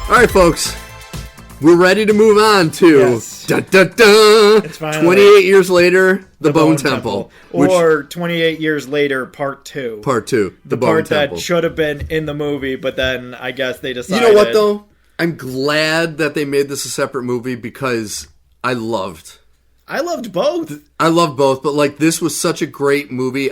All right, folks. We're ready to move on to Yes. dun, dun, dun, It's finally 28 years later, the Bone Temple. Or 28 years later, part 2. Part 2, the Bone part Temple. that should have been in the movie, but then I guess they decided... You know what, though? I'm glad that they made this a separate movie because I loved both. I loved both, but like this was such a great movie.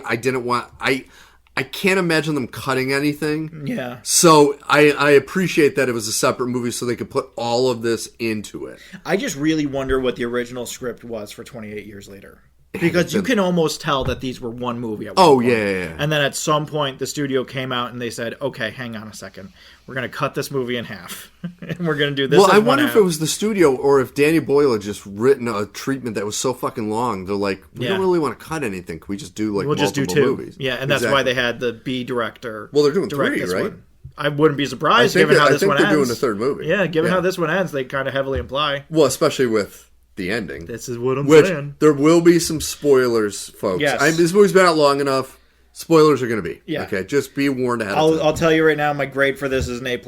I can't imagine them cutting anything. Yeah. So I appreciate that it was a separate movie so they could put all of this into it. I just really wonder what the original script was for 28 years later. Because you can almost tell that these were one movie at one point. Yeah. And then at some point, the studio came out and they said, okay, hang on a second. We're going to cut this movie in half. And we're going to do this Well, as I one wonder if half. it was the studio or if Danny Boyle had just written a treatment that was so fucking long. They're like, we don't really want to cut anything. Can we just do like We'll just do multiple 2 movies? Yeah, and that's why they had the B director. Well, they're doing direct 3, this right? one. I wouldn't be surprised given how this one ends. I think they're doing a third movie. Yeah, given how this one ends, they kind of heavily imply. Well, especially with the ending. This is what I'm Which, saying. there will be some spoilers, folks. Yes. This movie's been out long enough. Spoilers are going to be. Yeah. Okay, just be warned ahead of time. I'll tell you right now, my grade for this is an A++.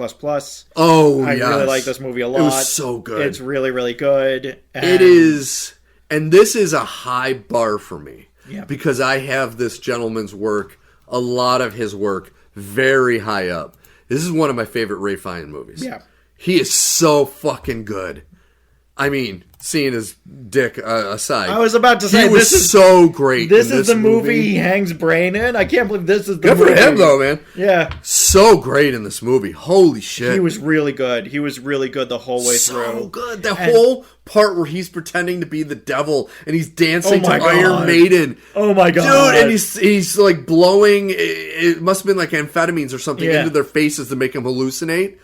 Oh, I really like this movie a lot. It was so good. It's really, really good. And it is, and this is a high bar for me. Yeah. Because I have this gentleman's work, a lot of his work, very high up. This is one of my favorite Ray Fiennes movies. Yeah. He is so fucking good. I mean, seeing his dick aside. I was about to say, he was so great. This is the movie he hangs brain in. I can't believe this is the movie. Good for him, though, man. Yeah. So great in this movie. Holy shit. He was really good. He was really good the whole way through. So good. The whole part where he's pretending to be the devil and he's dancing to God. Iron Maiden. Oh my God. Dude, and he's like blowing, it must have been like amphetamines or something into their faces to make them hallucinate.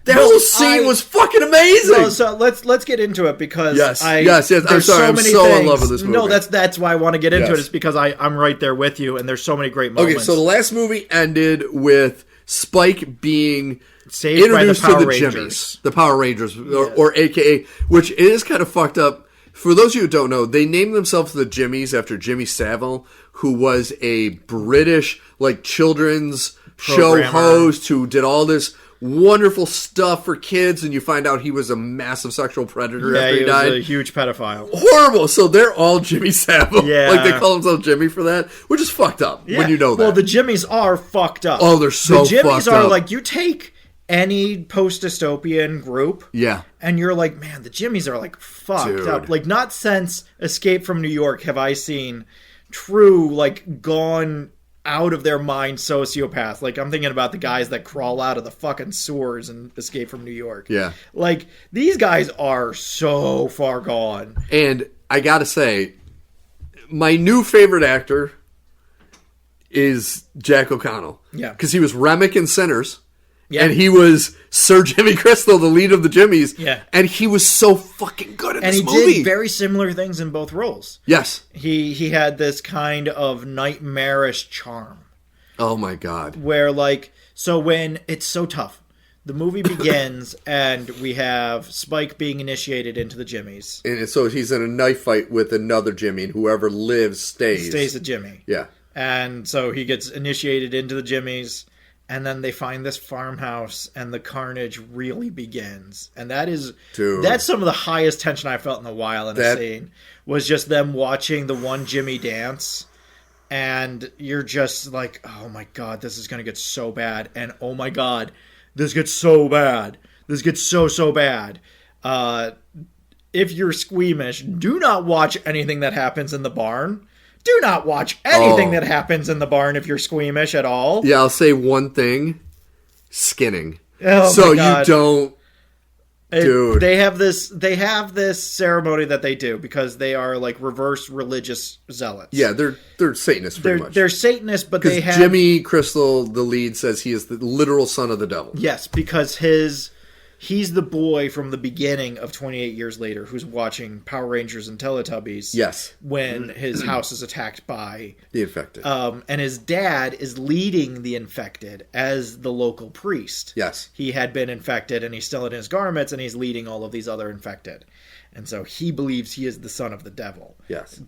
That whole scene was fucking amazing. No, so let's get into it because yes. I'm sorry, I'm so in love with this movie. No, that's why I want to get into it. Is because I'm right there with you, and there's so many great moments. Okay, so the last movie ended with Spike being saved introduced by the Power to the Rangers. Jimmies, the Power Rangers, or AKA, which is kind of fucked up. For those of you who don't know, they named themselves the Jimmies after Jimmy Savile, who was a British like children's show host who did all this wonderful stuff for kids, and you find out he was a massive sexual predator after he died. Was a huge pedophile. Horrible. So they're all Jimmy Savile. Yeah. Like they call themselves Jimmy for that, which is fucked up when you know that. Well, the Jimmies are fucked up. Oh, they're so The Jimmies fucked are up. like, you take any post-dystopian group, and you're like, man, the Jimmies are like fucked up. Like, not since Escape from New York have I seen true, like, gone out of their mind sociopath. Like, I'm thinking about the guys that crawl out of the fucking sewers and Escape from New York. Yeah. Like, these guys are so far gone. And I gotta say, my new favorite actor is Jack O'Connell. Yeah. Because he was Remick in Sinners. Yeah. And he was Sir Jimmy Crystal, the lead of the Jimmies. Yeah. And he was so fucking good in this movie. And he did very similar things in both roles. Yes. He had this kind of nightmarish charm. Oh my God. Where like, so when it's so tough, the movie begins and we have Spike being initiated into the Jimmies. And so he's in a knife fight with another Jimmy, and whoever lives stays. Stays a Jimmy. Yeah. And so he gets initiated into the Jimmies. And then they find this farmhouse, and the carnage really begins. And that's some of the highest tension I felt in a while in a scene. Was just them watching the one Jimmy dance, and you're just like, oh my God, this is going to get so bad. And oh my God, this gets so bad. This gets so bad. If you're squeamish, do not watch anything that happens in the barn. Do not watch anything that happens in the barn if you're squeamish at all. Yeah, I'll say one thing. Skinning. Oh, so my God. You don't... Dude. They have this ceremony that they do because they are like reverse religious zealots. Yeah, they're Satanists pretty much. They're Satanists, but they have... Jimmy Crystal, the lead, says he is the literal son of the devil. Yes, because he's the boy from the beginning of 28 Years Later who's watching Power Rangers and Teletubbies. Yes. When his house is attacked by... the infected. And his dad is leading the infected as the local priest. Yes. He had been infected and he's still in his garments and he's leading all of these other infected. And so he believes he is the son of the devil. Yes.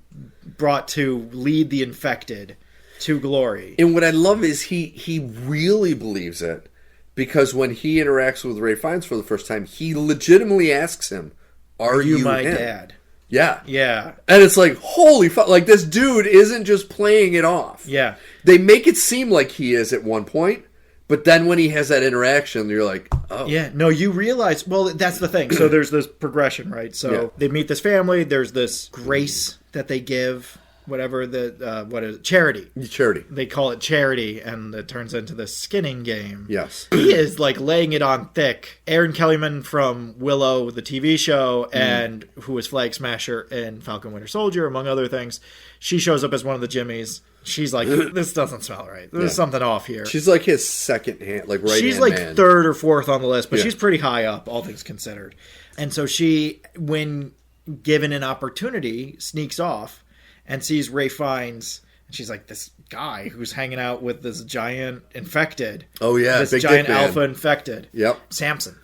Brought to lead the infected to glory. And what I love is he really believes it. because when he interacts with Ray Fiennes for the first time, he legitimately asks him, "Are you my him?" dad? Yeah. Yeah. And it's like, holy fuck, like this dude isn't just playing it off. Yeah. They make it seem like he is at one point, but then when he has that interaction, you're like, oh. Yeah, no, you realize, well, that's the thing. So there's this progression, right? So they meet this family, there's this grace that they give, whatever what is it? Charity. Charity. They call it charity, and it turns into this skinning game. Yes. He is like laying it on thick. Aaron Kellyman from Willow, the TV show, and who was Flag Smasher in Falcon Winter Soldier, among other things. She shows up as one of the Jimmies. She's like, this doesn't smell right. There's something off here. She's like his second hand, like right She's hand like man. third or fourth on the list, but she's pretty high up, all things considered. And so she, when given an opportunity, sneaks off and sees Ray Fiennes. And she's like, this guy who's hanging out with this giant infected. Oh, yeah. This big giant dick man. alpha infected. Yep. Samson.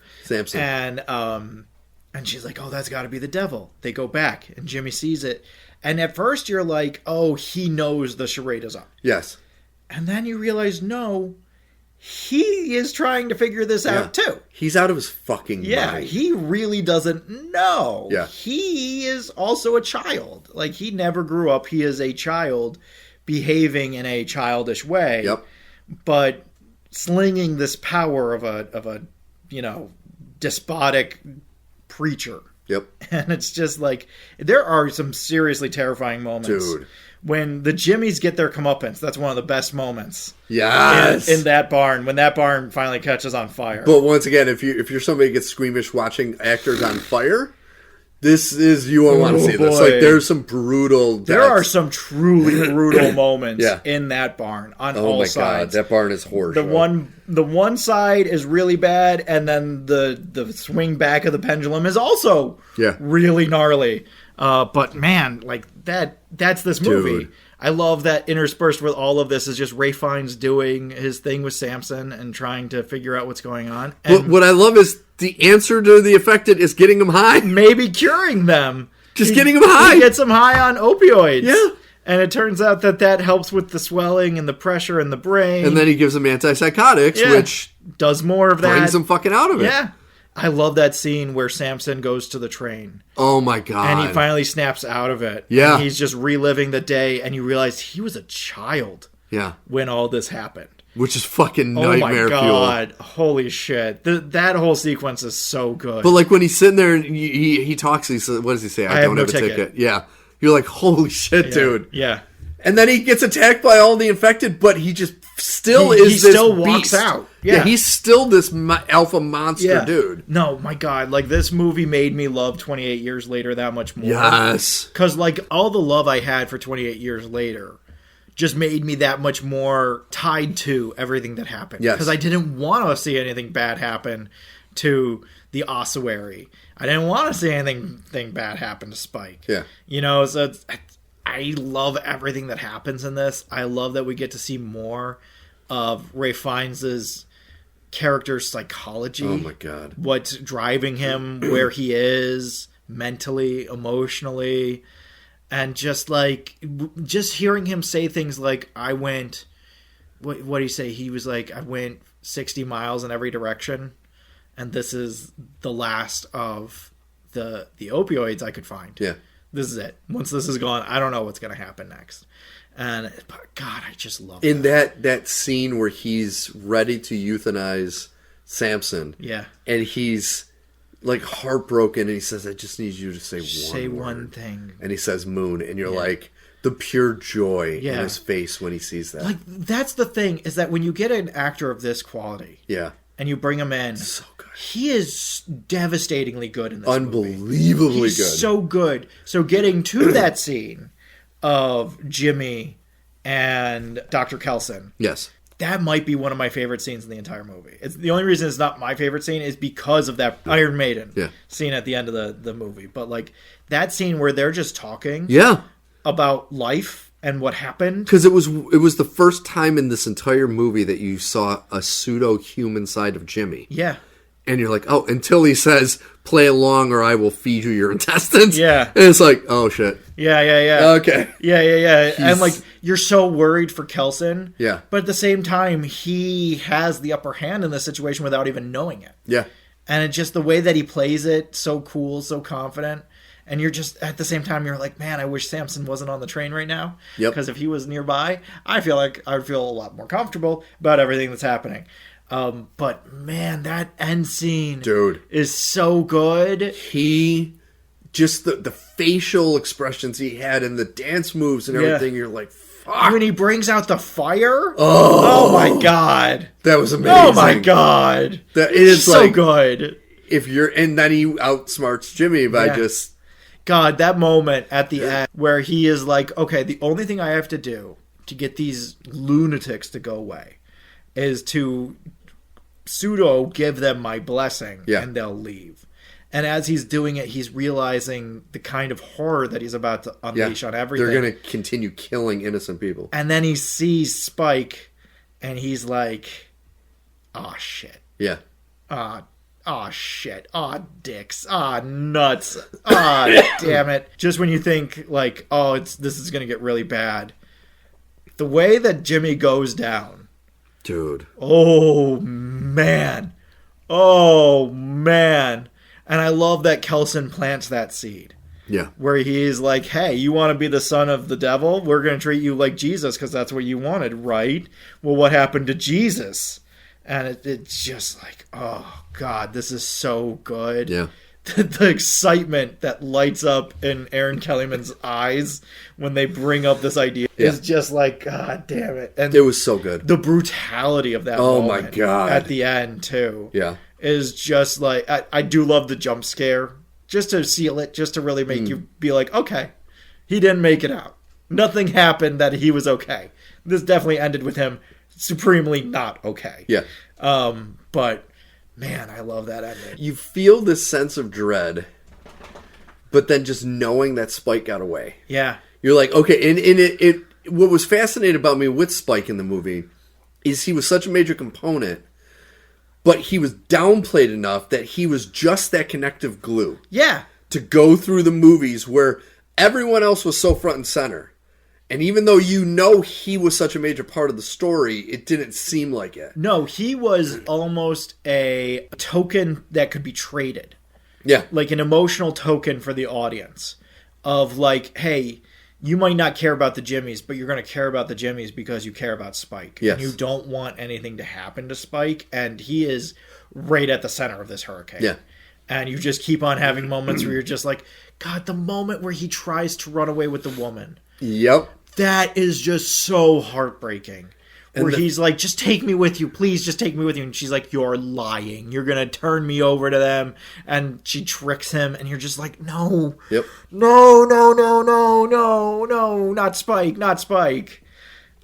And she's like, oh, that's got to be the devil. They go back, and Jimmy sees it. And at first you're like, oh, he knows the charade is up. Yes. And then you realize, no, he is trying to figure this out too. He's out of his fucking mind. Yeah, he really doesn't know. Yeah. He is also a child. Like, he never grew up. He is a child behaving in a childish way. Yep. But slinging this power of a despotic preacher. Yep. And it's just like, there are some seriously terrifying moments. Dude. When the Jimmies get their comeuppance, that's one of the best moments. Yes. In that barn, when that barn finally catches on fire. But once again, if you're somebody who gets squeamish watching actors on fire, this is, you won't want to see this. Like, there's some brutal deaths. There are some truly brutal moments in that barn on all sides. Oh my God, that barn is horrible. The one side is really bad, and then the swing back of the pendulum is also really gnarly. But man, like that's this movie. Dude. I love that interspersed with all of this is just Ray Fiennes doing his thing with Samson and trying to figure out what's going on. And but what I love is the answer to the affected is getting them high. Maybe curing them. Just getting them high. He gets them high on opioids. Yeah. And it turns out that helps with the swelling and the pressure in the brain. And then he gives them antipsychotics, which does more of that. Brings them fucking out of it. Yeah. I love that scene where Samson goes to the train. Oh my God. And he finally snaps out of it. Yeah. And he's just reliving the day, and you realize he was a child when all this happened. Which is fucking nightmare fuel. Oh my God. Holy shit. That whole sequence is so good. But like when he's sitting there and he talks, he says, what does he say? I don't have a ticket. Yeah. You're like, holy shit, dude. Yeah. And then he gets attacked by all the infected, but he just still he still walks out. Yeah, he's still this alpha monster dude. No, my God. Like, this movie made me love 28 Years Later that much more. Yes. Because, like, all the love I had for 28 Years Later just made me that much more tied to everything that happened. Yes. Because I didn't want to see anything bad happen to the ossuary. I didn't want to see anything bad happen to Spike. Yeah. You know, so I love everything that happens in this. I love that we get to see more of Ray Fiennes' character's psychology. Oh my God. What's driving him where he is mentally, emotionally, and just hearing him say things like, I went, what did he say? He was like, I went 60 miles in every direction, and this is the last of the opioids I could find. Yeah. This is it. Once this is gone, I don't know what's going to happen next. And God, I just love in that scene where he's ready to euthanize Samson. Yeah. And he's like heartbroken, and he says, I just need you to say one thing. And he says moon, and you're like, the pure joy in his face when he sees that. Like, that's the thing, is that when you get an actor of this quality, and you bring him in, so good. He is devastatingly good in this Unbelievably movie. He's good. So good. So getting to that scene of Jimmy and Dr. Kelson. Yes. That might be one of my favorite scenes in the entire movie. It's the only reason it's not my favorite scene is because of that Iron Maiden scene at the end of the movie. But like that scene where they're just talking about life and what happened. Because it was the first time in this entire movie that you saw a pseudo-human side of Jimmy. Yeah. And you're like, oh, until he says, play along or I will feed you your intestines. Yeah. And it's like, oh, shit. Yeah. Okay. Yeah. And like you're so worried for Kelson. Yeah. But at the same time, he has the upper hand in this situation without even knowing it. Yeah. And it's just the way that he plays it, so cool, so confident. And you're just, at the same time, you're like, man, I wish Samson wasn't on the train right now. Yep. Because if he was nearby, I feel like I would feel a lot more comfortable about everything that's happening. But man, that end scene, dude, is so good. Just the facial expressions he had and the dance moves and everything, you're like, fuck. When he brings out the fire, oh my god, that was amazing. Oh my god, that is so like, good. And then he outsmarts Jimmy by just. God, that moment at the end where he is like, okay, the only thing I have to do to get these lunatics to go away is to pseudo give them my blessing and they'll leave. And as he's doing it, he's realizing the kind of horror that he's about to unleash on everything. They're going to continue killing innocent people. And then he sees Spike and he's like, oh shit. Yeah. Oh shit. Oh dicks. Oh nuts. Oh damn it. Just when you think like, oh, this is gonna get really bad. The way that Jimmy goes down. Dude. Oh man. And I love that Kelson plants that seed. Yeah. Where he's like, hey, you want to be the son of the devil? We're gonna treat you like Jesus because that's what you wanted, right? Well, what happened to Jesus? And it's just like, oh, God, this is so good. Yeah. The excitement that lights up in Aaron Kellyman's eyes when they bring up this idea is just like, God damn it. And it was so good. The brutality of that moment my God. At the end, too. Yeah. Is just like, I do love the jump scare. Just to seal it, just to really make you be like, okay, he didn't make it out. Nothing happened that he was okay. This definitely ended with him supremely not okay. Yeah. But man, I love that ending. You feel this sense of dread, but then just knowing that Spike got away. Yeah. You're like, okay, and it what was fascinating about me with Spike in the movie is he was such a major component, but he was downplayed enough that he was just that connective glue. Yeah. To go through the movies where everyone else was so front and center. And even though he was such a major part of the story, it didn't seem like it. No, he was almost a token that could be traded. Yeah. Like an emotional token for the audience. Of like, hey, you might not care about the Jimmies, but you're going to care about the Jimmies because you care about Spike. Yes. And you don't want anything to happen to Spike. And he is right at the center of this hurricane. Yeah. And you just keep on having moments where you're just like, God, the moment where he tries to run away with the woman. Yep. That is just so heartbreaking. Where he's like, just take me with you. Please, just take me with you. And she's like, you're lying. You're going to turn me over to them. And she tricks him. And you're just like, no. Yep. No. Not Spike. Not Spike.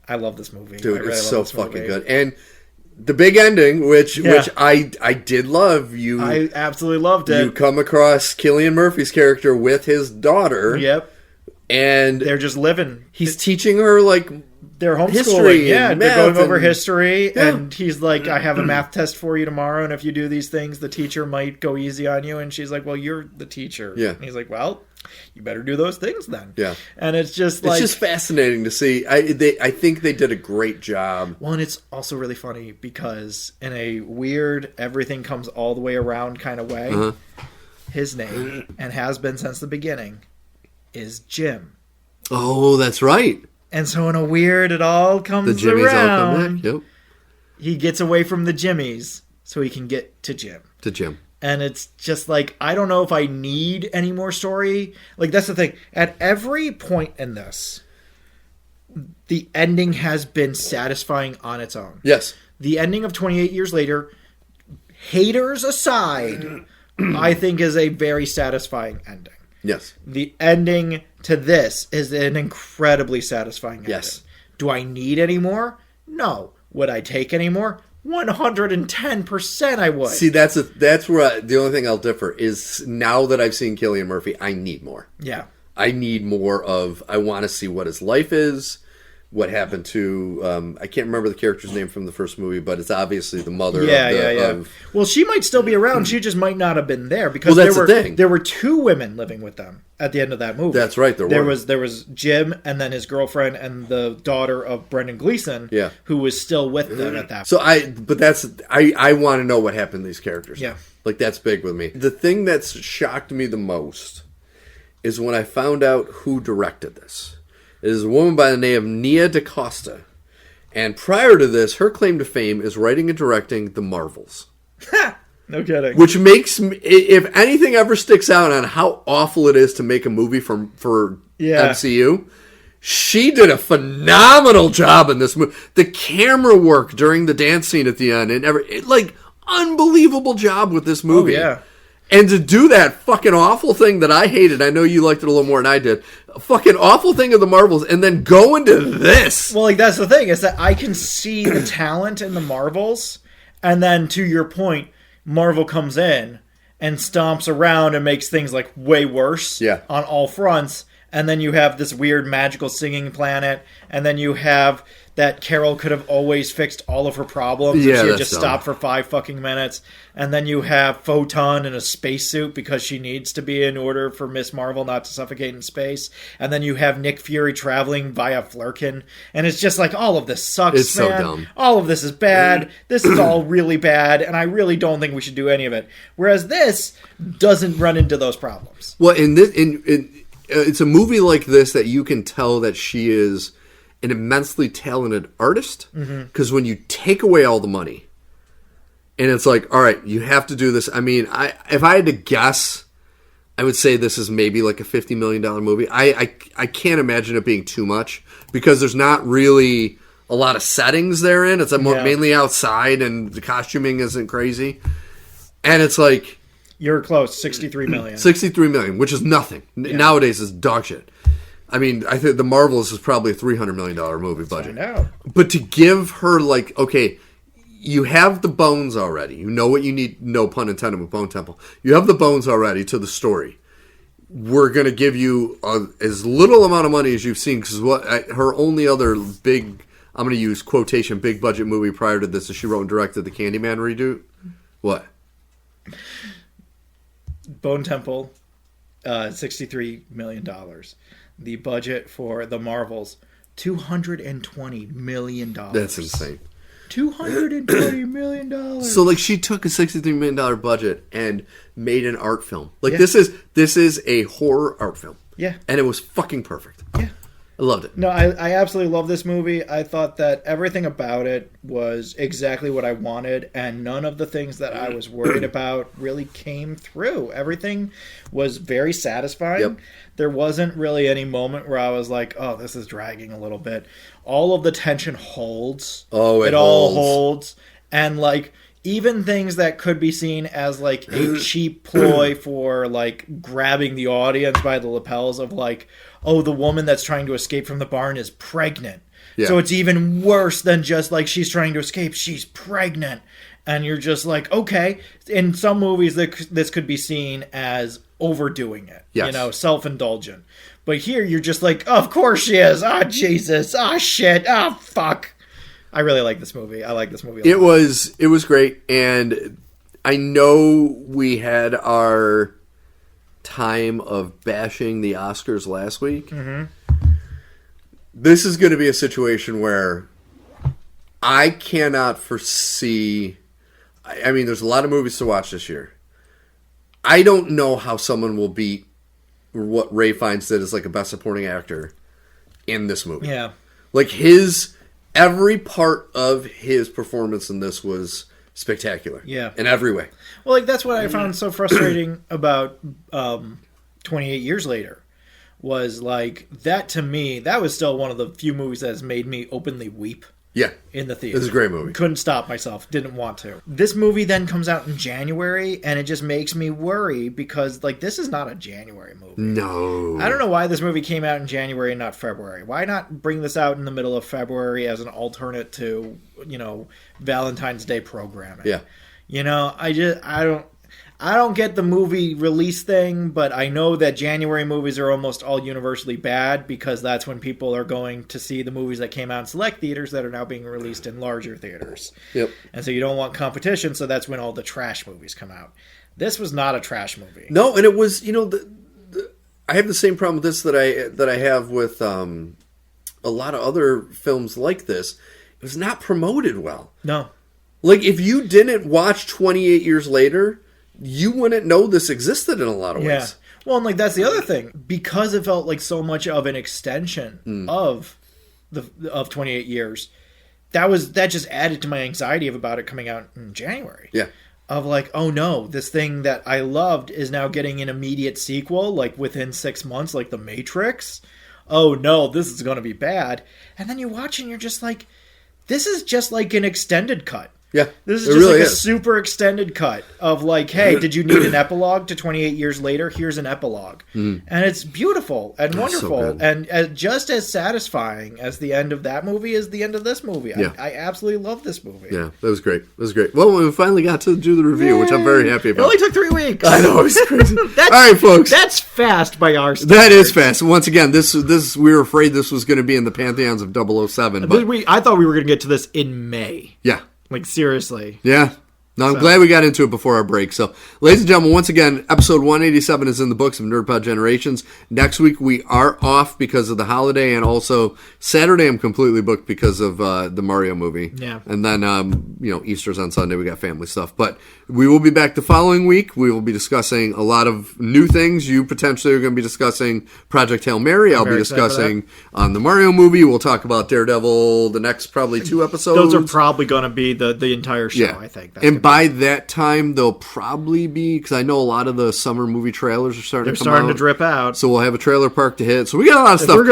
I love this movie. Dude, really it's so fucking good. And the big ending, which I did love. I absolutely loved it. You come across Cillian Murphy's character with his daughter. Yep. And they're just living. He's teaching her like they're homeschooling. History they're going over history, and he's like, "I have a math test for you tomorrow, and if you do these things, the teacher might go easy on you." And she's like, "Well, you're the teacher." Yeah. And he's like, "Well, you better do those things then." Yeah. And it's just like it's just fascinating to see. I think they did a great job. Well, and it's also really funny because in a weird, everything comes all the way around kind of way, his name and has been since the beginning is Jim. Oh, that's right. And so in a weird, it all comes the Jimmies around. All come back. Yep. He gets away from the Jimmies so he can get to Jim. To Jim. And it's just like, I don't know if I need any more story. Like, that's the thing. At every point in this, the ending has been satisfying on its own. Yes. The ending of 28 Years Later, haters aside, I think is a very satisfying ending. Yes. The ending to this is an incredibly satisfying ending. Yes. Do I need any more? No. Would I take any more? 110% I would. See, that's where the only thing I'll differ is now that I've seen Cillian Murphy, I need more. Yeah. I need more of, I want to see what his life is, what happened to I can't remember the character's name from the first movie, but it's obviously the mother. Well, she might still be around. She just might not have been there because there were two women living with them at the end of that movie. That's right. There was Jim and then his girlfriend and the daughter of Brendan Gleeson. Yeah. Who was still with them at that point. So I want to know what happened to these characters. Yeah. Like, that's big with me. The thing that's shocked me the most is when I found out who directed this. It is a woman by the name of Nia DaCosta. And prior to this, her claim to fame is writing and directing The Marvels. No kidding. Which makes me, if anything ever sticks out on how awful it is to make a movie for MCU, she did a phenomenal job in this movie. The camera work during the dance scene at the end, and unbelievable job with this movie. Oh, yeah. And to do that fucking awful thing that I hated, I know you liked it a little more than I did, a fucking awful thing of the Marvels, and then go into this. Well, like, that's the thing, is that I can see the talent in the Marvels, and then, to your point, Marvel comes in and stomps around and makes things, like, way worse on all fronts, and then you have this weird magical singing planet, and then you have that Carol could have always fixed all of her problems if she had just stopped for 5 fucking minutes. And then you have Photon in a spacesuit because she needs to be in order for Miss Marvel not to suffocate in space. And then you have Nick Fury traveling via Flurkin. And it's just like, all of this sucks, it's man. So dumb. All of this is bad. This is all really bad. And I really don't think we should do any of it. Whereas this doesn't run into those problems. Well, it's a movie like this that you can tell that she is an immensely talented artist, because when you take away all the money and it's like, all right, you have to do this. I mean, if I had to guess, I would say this is maybe like a $50 million movie. I can't imagine it being too much because there's not really a lot of settings therein. It's mainly outside and the costuming isn't crazy. And it's like, you're close, $63 million. $63 million, which is nothing. Yeah. Nowadays it's dog shit. I mean, I think The Marvels is probably a $300 million movie budget. I know. But to give her, like, okay, you have the bones already. You know what you need, no pun intended with Bone Temple. You have the bones already to the story. We're going to give you as little amount of money as you've seen, because her only other big, I'm going to use quotation, big budget movie prior to this is she wrote and directed the Candyman redo. What? Bone Temple, $63 million. The budget for The Marvels, $220 million. That's insane. $220 million. So, like, she took a $63 million budget and made an art film. Like, this is a horror art film. Yeah. And it was fucking perfect. Yeah. I loved it. No, I absolutely love this movie. I thought that everything about it was exactly what I wanted, and none of the things that I was worried about really came through. Everything was very satisfying. Yep. There wasn't really any moment where I was like, oh, this is dragging a little bit. All of the tension holds. Oh, it all holds. And, like, even things that could be seen as, like, a cheap ploy for, like, grabbing the audience by the lapels of, like, oh, the woman that's trying to escape from the barn is pregnant. Yeah. So it's even worse than just, like, she's trying to escape. She's pregnant. And you're just like, okay. In some movies, this could be seen as overdoing it. Yes. You know, self-indulgent. But here, you're just like, oh, of course she is. Ah, oh, Jesus. Ah, oh, shit. Ah, oh, fuck. I really like this movie. I like this movie a lot. It was great. And I know we had our time of bashing the Oscars last week. Mm-hmm. This is going to be a situation where I cannot foresee. I mean, there's a lot of movies to watch this year. I don't know how someone will beat what Ray Fiennes did as like a best supporting actor in this movie. Yeah. Like every part of his performance in this was spectacular. Yeah. In every way. Well, like, that's what I found so frustrating about 28 Years Later. Was like, that to me, that was still one of the few movies that has made me openly weep. Yeah. In the theater. This is a great movie. Couldn't stop myself. Didn't want to. This movie then comes out in January, and it just makes me worry because, like, this is not a January movie. No. I don't know why this movie came out in January and not February. Why not bring this out in the middle of February as an alternate to, you know, Valentine's Day programming? Yeah. You know, I I don't get the movie release thing, but I know that January movies are almost all universally bad because that's when people are going to see the movies that came out in select theaters that are now being released in larger theaters. Yep. And so you don't want competition, so that's when all the trash movies come out. This was not a trash movie. No, and it was, I have the same problem with this that I have with a lot of other films like this. It was not promoted well. No. Like, if you didn't watch 28 Years Later, you wouldn't know this existed in a lot of ways. Yeah. Well, and that's the other thing. Because it felt like so much of an extension of 28 Years, that just added to my anxiety about it coming out in January. Yeah. Of like, oh no, this thing that I loved is now getting an immediate sequel, like within 6 months, like The Matrix. Oh no, this is going to be bad. And then you watch and you're just like, this is just like an extended cut. Yeah, this is just really like a super extended cut of like, hey, did you need an epilogue to 28 Years Later? Here's an epilogue. And it's beautiful and wonderful so and just as satisfying as the end of that movie is the end of this movie. Yeah. I absolutely love this movie. Yeah, that was great. It was great. Well, we finally got to do the review, which I'm very happy about. It only took 3 weeks. I know, it's crazy. All right, folks. That's fast by our standards. That is fast. Once again, this we were afraid this was going to be in the pantheons of 007. But I thought we were going to get to this in May. Yeah. Like, seriously. Yeah. No, I'm glad we got into it before our break. So, ladies and gentlemen, once again, episode 187 is in the books of NerdPod Generations. Next week, we are off because of the holiday, and also Saturday, I'm completely booked because of the Mario movie. Yeah. And then, Easter's on Sunday. We got family stuff. But we will be back the following week. We will be discussing a lot of new things. You potentially are going to be discussing Project Hail Mary. I'll be discussing the Mario movie. We'll talk about Daredevil the next probably 2 episodes. Those are probably going to be the entire show, I think. And by that time, they'll probably be, because I know a lot of the summer movie trailers are starting to drip out. So we'll have a trailer park to hit. So we got a lot of stuff we're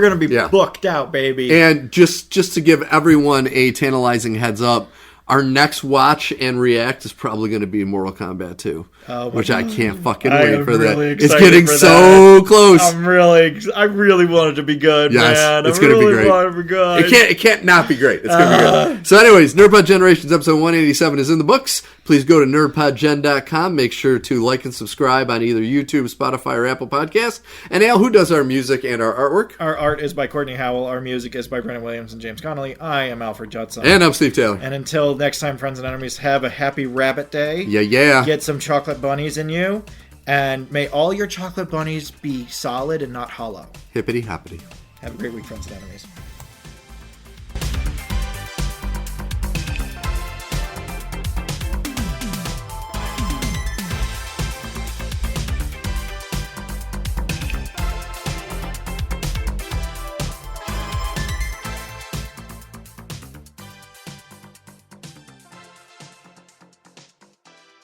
going to be booked out, baby. And just to give everyone a tantalizing heads up, our next watch and react is probably going to be Mortal Kombat 2, which I can't fucking wait for that. It's getting so close. I really want it to be good, man. It's going to be great. Want it to be good. It can't not be great. It's going to be good. So anyways, NerdPod Generations episode 187 is in the books. Please go to nerdpodgen.com. Make sure to like and subscribe on either YouTube, Spotify, or Apple Podcasts. And Al, who does our music and our artwork? Our art is by Kortney Howell. Our music is by Brennan Williams and James Connolly. I am Alfred Judson. And I'm Steve Taylor. And until next time, friends and enemies, have a happy rabbit day. Yeah. Get some chocolate bunnies in you. And may all your chocolate bunnies be solid and not hollow. Hippity hoppity. Have a great week, friends and enemies.